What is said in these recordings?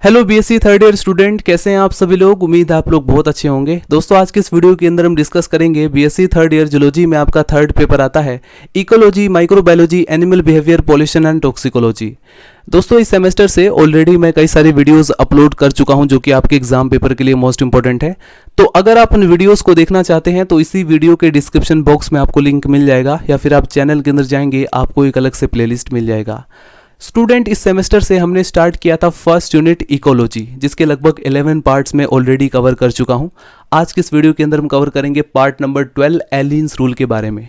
Hello BSc third year student, कैसे हैं आप सभी लोग। उम्मीद है आप लोग बहुत अच्छे होंगे। दोस्तों आज के इस वीडियो के अंदर हम डिस्कस करेंगे बीएससी थर्ड ईयर जूलॉजी में आपका थर्ड पेपर आता है ecology, microbiology, animal behaviour, pollution and toxicology. दोस्तों इस सेमेस्टर से ऑलरेडी मैं कई सारी वीडियोस अपलोड कर चुका हूं जो कि आपके एग्जाम पेपर के लिए मोस्ट इंपॉर्टेंट है। तो अगर आप उन वीडियोस को देखना चाहते हैं तो इसी वीडियो के डिस्क्रिप्शन बॉक्स में आपको लिंक मिल जाएगा, या फिर आप चैनल के अंदर जाएंगे आपको एक अलग से प्लेलिस्ट मिल जाएगा। स्टूडेंट इस सेमेस्टर से हमने स्टार्ट किया था फर्स्ट यूनिट इकोलॉजी, जिसके लगभग 11 पार्ट्स में ऑलरेडी कवर कर चुका हूं। आज के इस वीडियो के अंदर हम कवर करेंगे पार्ट नंबर 12 एलियंस रूल के बारे में।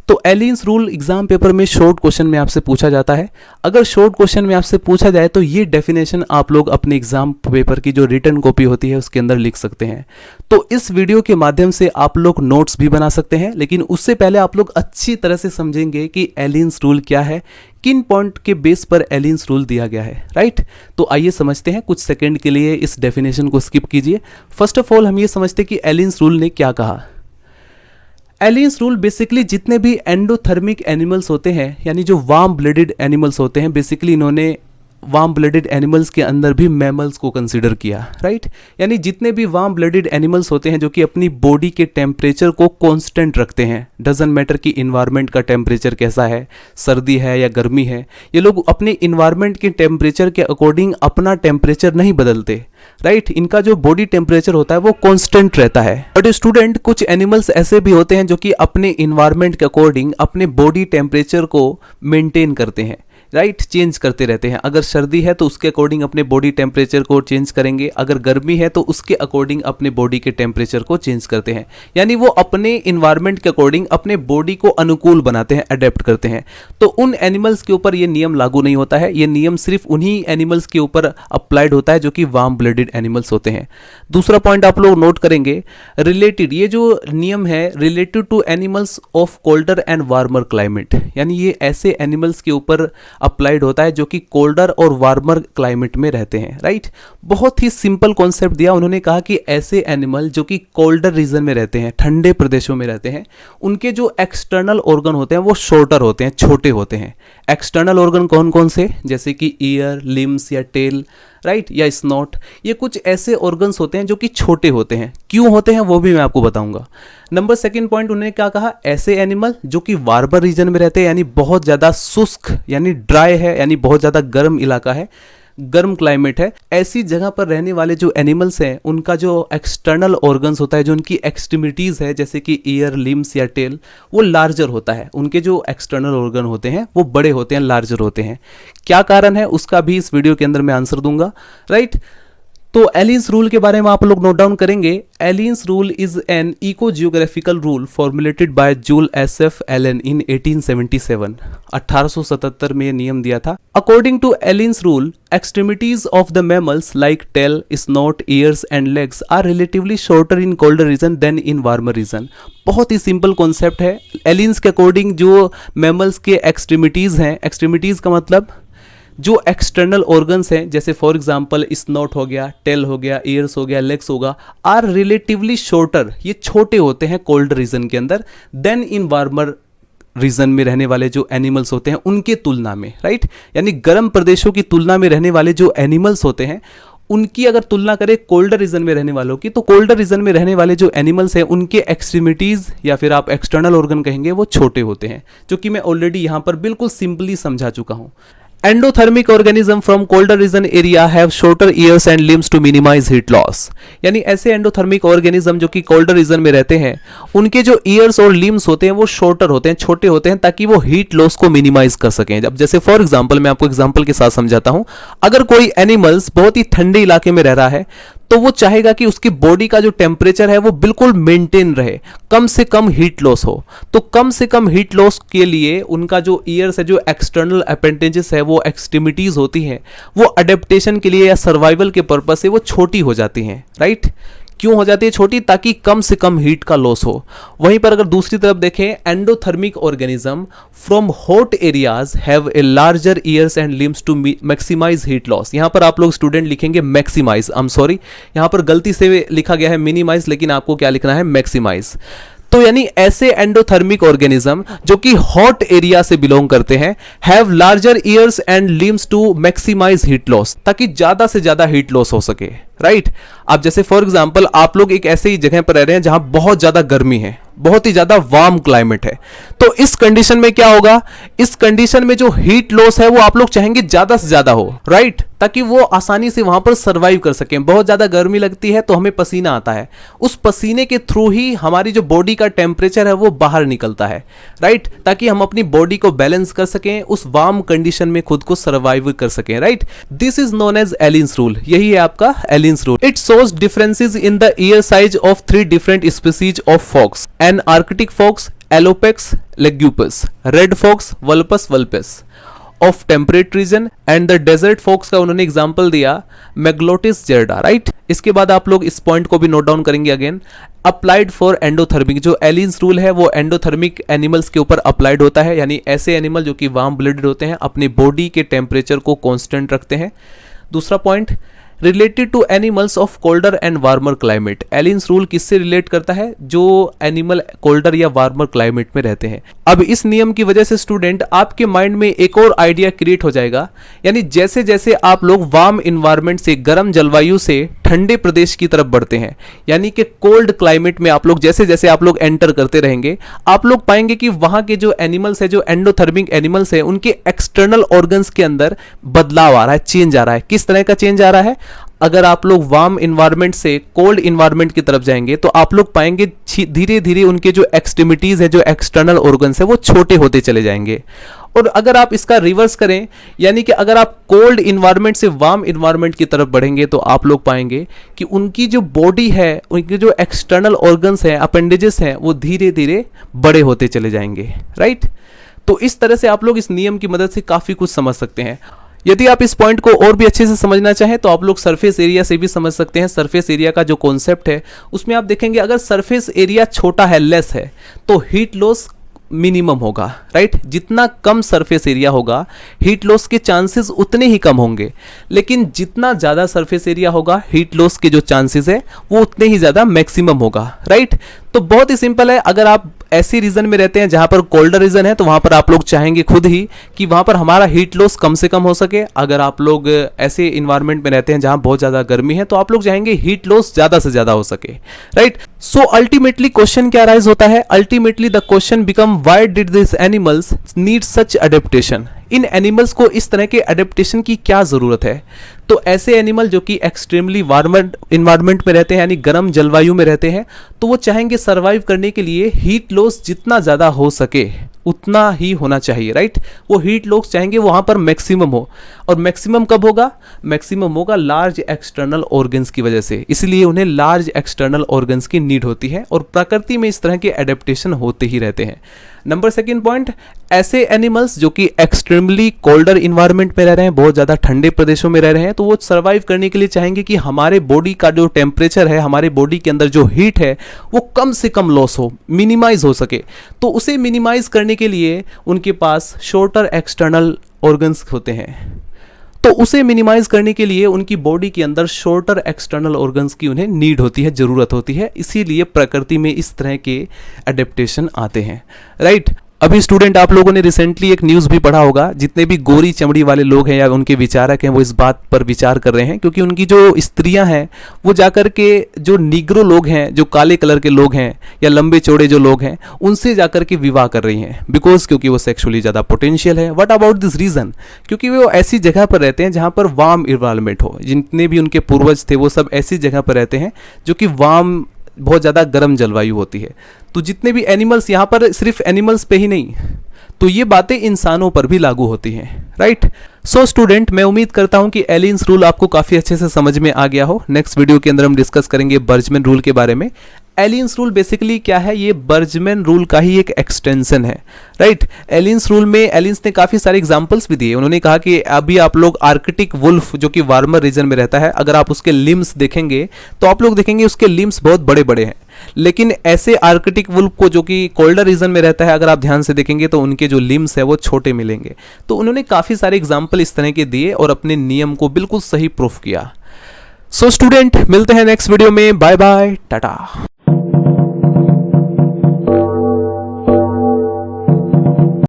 तो एलियंस रूल एग्जाम पेपर में शॉर्ट क्वेश्चन में आपसे पूछा जाता है। अगर शॉर्ट क्वेश्चन में आपसे पूछा जाए तो ये डेफिनेशन आप लोग अपने एग्जाम पेपर की जो रिटन कॉपी होती है उसके अंदर लिख सकते हैं। तो इस वीडियो के माध्यम से आप लोग नोट्स भी बना सकते हैं, लेकिन उससे पहले आप लोग अच्छी तरह से समझेंगे कि एलियंस रूल क्या है, किन पॉइंट के बेस पर एलियंस रूल दिया गया है, राइट। तो आइए समझते हैं। कुछ सेकंड के लिए इस डेफिनेशन को स्किप कीजिए। फर्स्ट ऑफ ऑल हम ये समझते हैं कि एलियंस रूल ने क्या कहा। एलियंस रूल बेसिकली जितने भी एंडोथर्मिक एनिमल्स होते हैं, यानी जो वार्म ब्लडेड एनिमल्स होते हैं, बेसिकली इन्होंने वार्म ब्लडेड एनिमल्स के अंदर भी मैमल्स को कंसीडर किया, राइट। यानी जितने भी वार्म ब्लडेड एनिमल्स होते हैं जो कि अपनी बॉडी के टेम्परेचर को कांस्टेंट रखते हैं, डजंट मैटर कि इन्वायरमेंट का टेम्परेचर कैसा है, सर्दी है या गर्मी है, ये लोग अपने इन्वायरमेंट के टेम्परेचर के अकॉर्डिंग अपना टेम्परेचर नहीं बदलते, राइट। इनका जो बॉडी टेम्परेचर होता है वो कांस्टेंट रहता है। बट स्टूडेंट कुछ एनिमल्स ऐसे भी होते हैं जो कि अपने इन्वायरमेंट के अकॉर्डिंग अपने बॉडी टेम्परेचर को मेंटेन करते हैं, राइट, चेंज करते रहते हैं। अगर सर्दी है तो उसके अकॉर्डिंग अपने बॉडी टेम्परेचर को चेंज करेंगे, अगर गर्मी है तो उसके अकॉर्डिंग अपने बॉडी के टेम्परेचर को चेंज करते हैं। यानी वो अपने इन्वायरमेंट के अकॉर्डिंग अपने बॉडी को अनुकूल बनाते हैं, अडेप्ट करते हैं। तो उन एनिमल्स के ऊपर ये नियम लागू नहीं होता है। ये नियम सिर्फ उन्हीं एनिमल्स के ऊपर अप्लाइड होता है जो कि वार्म ब्लडेड एनिमल्स होते हैं। दूसरा पॉइंट आप लोग नोट करेंगे, रिलेटेड, ये जो नियम है related to animals of colder and warmer climate, यानी ये ऐसे एनिमल्स के ऊपर अप्लाइड होता है जो कि कोल्डर और वार्मर क्लाइमेट में रहते हैं, राइट। बहुत ही सिंपल कॉन्सेप्ट दिया उन्होंने, कहा कि ऐसे एनिमल जो कि कोल्डर रीजन में रहते हैं, ठंडे प्रदेशों में रहते हैं, उनके जो एक्सटर्नल ऑर्गन होते हैं वो शॉर्टर होते हैं, छोटे होते हैं। एक्सटर्नल ऑर्गन कौन कौन से, जैसे कि ईयर, लिम्स या टेल, राइट, या स्नॉट, ये कुछ ऐसे ऑर्गन्स होते हैं जो कि छोटे होते हैं। क्यों होते हैं वो भी मैं आपको बताऊंगा। नंबर सेकंड पॉइंट उन्होंने क्या कहा, ऐसे एनिमल जो कि वार्मर रीजन में रहते हैं, यानी बहुत ज़्यादा शुष्क यानी ड्राई है, यानी बहुत ज़्यादा गर्म इलाका है, गर्म क्लाइमेट है, ऐसी जगह पर रहने वाले जो एनिमल्स हैं उनका जो एक्सटर्नल ऑर्गन्स होता है, जो उनकी एक्सट्रीमिटीज़ है जैसे कि ईयर, लिम्स या टेल, वो लार्जर होता है। उनके जो एक्सटर्नल ऑर्गन होते हैं वो बड़े होते हैं, लार्जर होते हैं। क्या कारण है उसका भी इस वीडियो के अंदर मैं आंसर दूंगा, राइट। तो एलियंस रूल के बारे में आप लोग नोट डाउन करेंगे। Allen's rule is an ecogeographical rule formulated by Joel Asaph Allen in 1877। 1877 में यह नियम दिया था। According to Allen's rule, extremities of the mammals like tail, snout, ears and legs are relatively shorter in colder region than in warmer region। बहुत ही simple concept है। Aliens के according जो mammals के एक्सट्रीमिटीज़ हैं, एक्सट्रीमिटीज़ का मतलब जो external organs हैं, जैसे फॉर एग्जांपल स्नोट हो गया, टेल हो गया, ईयर्स हो गया, लेग्स होगा, आर रिलेटिवली शॉर्टर, ये छोटे होते हैं कोल्ड रीजन के अंदर, देन इन वार्मर रीजन में रहने वाले जो एनिमल्स होते हैं उनके तुलना में, राइट। यानी गर्म प्रदेशों की तुलना में रहने वाले जो एनिमल्स होते हैं उनकी अगर तुलना करें कोल्डर रीजन में रहने वालों की, तो कोल्डर रीजन में रहने वाले जो एनिमल्स हैं उनके एक्सट्रीमिटीज या फिर आप एक्सटर्नल ऑर्गन कहेंगे वो छोटे होते हैं, जो कि मैं ऑलरेडी यहां पर बिल्कुल सिंपली समझा चुका हूं। Endothermic organism from colder region area have shorter ears and limbs to minimise heat loss. यानी ऐसे एंडोथर्मिक ऑर्गेनिज्म जो कि कोल्डर रीजन में रहते हैं उनके जो ईयर्स और लिम्स होते हैं वो शॉर्टर होते हैं, छोटे होते हैं, ताकि वो हीट लॉस को मिनिमाइज कर सकें। अब जैसे फॉर एग्जांपल मैं आपको एग्जांपल के साथ समझाता हूं। अगर कोई एनिमल्स बहुत ही ठंडे इलाके में रह रहा है तो वो चाहेगा कि उसकी बॉडी का जो टेम्परेचर है वो बिल्कुल मेंटेन रहे, कम से कम हीट लॉस हो। तो कम से कम हीट लॉस के लिए उनका जो ईयर्स है, जो एक्सटर्नल अपेंडेजेस है, वो एक्सट्रीमिटीज होती हैं, वो अडेप्टेशन के लिए या सर्वाइवल के पर्पज से वो छोटी हो जाती हैं, राइट। क्यों हो जाती है छोटी, ताकि कम से कम हीट का लॉस हो। वहीं पर अगर दूसरी तरफ देखें, endothermic organism from hot areas have a larger ears and limbs to maximise heat loss. यहां पर आप लोग स्टूडेंट लिखेंगे मैक्सिमाइज, आई एम सॉरी, यहां पर गलती से लिखा गया है मिनिमाइज, लेकिन आपको क्या लिखना है, मैक्सिमाइज। तो यानी ऐसे एंडोथर्मिक ऑर्गेनिज्म जो कि हॉट एरिया से बिलोंग करते हैं have larger ears and limbs to maximise heat loss, ताकि ज्यादा से ज्यादा हीट लॉस हो सके, राइट। अब जैसे फॉर एग्जांपल आप लोग एक ऐसे ही जगह पर रह रहे हैं जहां बहुत ज्यादा गर्मी है, बहुत ही ज्यादा वार्म क्लाइमेट है, तो इस कंडीशन में क्या होगा, इस कंडीशन में जो हीट लॉस है वो आप लोग चाहेंगे ज्यादा से ज्यादा हो, राइट, ताकि वो आसानी से वहां पर सर्वाइव कर सकें। बहुत ज्यादा गर्मी लगती है तो हमें पसीना आता है, उस पसीने के थ्रू ही हमारी जो बॉडी का टेम्परेचर है वो बाहर निकलता है, राइट, ताकि हम अपनी बॉडी को बैलेंस कर सकें, उस वार्म कंडीशन में खुद को सर्वाइव कर सकें, right. This is known as Allen's rule, यही है आपका Allen's rule. It shows differences in the ear size of 3 different species of fox, an arctic fox, Alopex lagopus, red fox Vulpes vulpes of temperate region, and the desert fox का उन्होंने example दिया मेग्लोटिस जेर्डा, right. इसके बाद आप लोग इस point को भी नोट डाउन करेंगे अगेन, अप्लाइड फॉर एंडोथर्मिक, जो एलिन्स रूल है वो एंडोथर्मिक एनिमल्स के ऊपर अप्लाइड होता है, यानी ऐसे एनिमल जो कि वार्म ब्लडेड होते हैं, अपनी बॉडी के टेम्परेचर को कांस्टेंट रखते हैं। दूसरा point, related to animals of colder and warmer climate, Allen's rule किससे रिलेट करता है, जो एनिमल कोल्डर या वार्मर क्लाइमेट में रहते हैं। अब इस नियम की वजह से स्टूडेंट आपके माइंड में एक और आइडिया क्रिएट हो जाएगा, यानी जैसे जैसे आप लोग वार्म इन्वायरमेंट से, गर्म जलवायु से ठंडे प्रदेश की तरफ बढ़ते हैं, यानी कि कोल्ड क्लाइमेट में आप लोग जैसे जैसे आप लोग एंटर करते रहेंगे, आप लोग पाएंगे कि वहां के जो एनिमल्स है, जो एंडोथर्मिक एनिमल्स है, उनके एक्सटर्नल ऑर्गन्स के अंदर बदलाव आ रहा है, चेंज आ रहा है। किस तरह का चेंज आ रहा है, अगर आप लोग वार्म इन्वायरमेंट से कोल्ड इन्वायरमेंट की तरफ जाएंगे तो आप लोग पाएंगे धीरे धीरे उनके जो एक्सट्रीमिटीज है, जो एक्सटर्नल ऑर्गन्स है, वो छोटे होते चले जाएंगे। और अगर आप इसका रिवर्स करें, यानी कि अगर आप कोल्ड इन्वायरमेंट से वार्म इन्वायरमेंट की तरफ बढ़ेंगे तो आप लोग पाएंगे कि उनकी जो बॉडी है, उनके जो एक्सटर्नल ऑर्गन्स हैं, अपेंडेजेस हैं, वो धीरे धीरे बड़े होते चले जाएंगे, राइट। तो इस तरह से आप लोग इस नियम की मदद से काफी कुछ समझ सकते हैं। यदि आप इस पॉइंट को और भी अच्छे से समझना चाहें तो आप लोग सरफेस एरिया से भी समझ सकते हैं। सरफेस एरिया का जो कॉन्सेप्ट है उसमें आप देखेंगे अगर सरफेस एरिया छोटा है, लेस है, तो हीट लॉस मिनिमम होगा, राइट। जितना कम सरफेस एरिया होगा हीट लॉस के चांसेस उतने ही कम होंगे, लेकिन जितना ज़्यादा सरफेस एरिया होगा हीट लॉस के जो चांसेस है वो उतने ही ज़्यादा मैक्सिमम होगा, राइट। तो बहुत ही सिंपल है, अगर आप ऐसे रीजन में रहते हैं जहां पर कोल्डर रीजन है तो वहां पर आप लोग चाहेंगे खुद ही कि वहां पर हमारा हीट लॉस कम से कम हो सके। अगर आप लोग ऐसे इन्वायरमेंट में रहते हैं जहां बहुत ज़्यादा गर्मी है तो आप लोग चाहेंगे हीट लॉस ज़्यादा से ज़्यादा हो सके, राइट। सो अल्टीमेटली क्वेश्चन क्या राइज होता है, ultimately the question become why did this animals need such adaptation, in animals को इस तरह के अडेप्टेशन की क्या जरूरत है। तो ऐसे एनिमल जो कि एक्सट्रीमली वार्म इन्वायरमेंट में रहते हैं, यानी गर्म जलवायु में रहते हैं, तो वो चाहेंगे सरवाइव करने के लिए हीट लॉस जितना ज़्यादा हो सके उतना ही होना चाहिए, राइट। वो हीट लॉस चाहेंगे वहाँ पर मैक्सिमम हो, और मैक्सिमम कब होगा, मैक्सिमम होगा लार्ज एक्सटर्नल ऑर्गन्स की वजह से, इसलिए उन्हें लार्ज एक्सटर्नल ऑर्गन्स की नीड होती है, और प्रकृति में इस तरह के एडेप्टेशन होते ही रहते हैं। नंबर सेकंड पॉइंट, ऐसे एनिमल्स जो कि एक्सट्रीमली कोल्डर इन्वायरमेंट में रह रहे हैं, बहुत ज़्यादा ठंडे प्रदेशों में रह रहे हैं, तो वो सर्वाइव करने के लिए चाहेंगे कि हमारे बॉडी का जो टेम्परेचर है, हमारे बॉडी के अंदर जो हीट है वो कम से कम लॉस हो, मिनिमाइज हो सके। तो उसे मिनिमाइज करने के लिए उनके पास शॉर्टर एक्सटर्नल ऑर्गन्स होते हैं, तो उसे मिनिमाइज करने के लिए उनकी बॉडी के अंदर शॉर्टर एक्सटर्नल ऑर्गन्स की उन्हें नीड होती है, जरूरत होती है, इसीलिए प्रकृति में इस तरह के एडेप्टेशन आते हैं, राइट। अभी स्टूडेंट आप लोगों ने रिसेंटली एक न्यूज़ भी पढ़ा होगा, जितने भी गोरी चमड़ी वाले लोग हैं या उनके विचारक हैं वो इस बात पर विचार कर रहे हैं, क्योंकि उनकी जो स्त्रियां हैं वो जाकर के जो निग्रो लोग हैं, जो काले कलर के लोग हैं या लंबे चौड़े जो लोग हैं, उनसे जाकर के विवाह कर रही हैं, बिकॉज क्योंकि वो सेक्सुअली ज़्यादा पोटेंशियल है। व्हाट अबाउट दिस रीज़न, क्योंकि वो ऐसी जगह पर रहते हैं जहाँ पर वार्म इन्वायरमेंट हो। जितने भी उनके पूर्वज थे वो सब ऐसी जगह पर रहते हैं जो कि वार्म, बहुत ज़्यादा गर्म जलवायु होती है। तो जितने भी एनिमल्स, यहाँ पर सिर्फ एनिमल्स पे ही नहीं, तो ये बातें इंसानों पर भी लागू होती हैं, राइट। सो स्टूडेंट, मैं उम्मीद करता हूँ कि एलियंस रूल आपको काफ़ी अच्छे से समझ में आ गया हो। नेक्स्ट वीडियो के अंदर हम डिस्कस करेंगे बर्जमैन रूल के बारे में। एलियंस रूल बेसिकली क्या है, ये बर्जमैन रूल का ही एक एक्सटेंशन है, राइट। एलियंस रूल में एलियंस ने काफ़ी सारे एग्जांपल्स भी दिए। उन्होंने कहा कि अभी आप लोग आर्कटिक वुल्फ जो कि वार्मर रीजन में रहता है, अगर आप उसके लिम्स देखेंगे तो आप लोग देखेंगे उसके लिम्स बहुत बड़े बड़े हैं, लेकिन ऐसे आर्कटिक वुल्फ को जो कि कोल्डर रीजन में रहता है, अगर आप ध्यान से देखेंगे तो उनके जो लिम्स है वो छोटे मिलेंगे। तो उन्होंने काफ़ी सारे एग्जाम्पल इस तरह के दिए और अपने नियम को बिल्कुल सही प्रूफ किया। सो स्टूडेंट, मिलते हैं नेक्स्ट वीडियो में। Bye bye, Tata.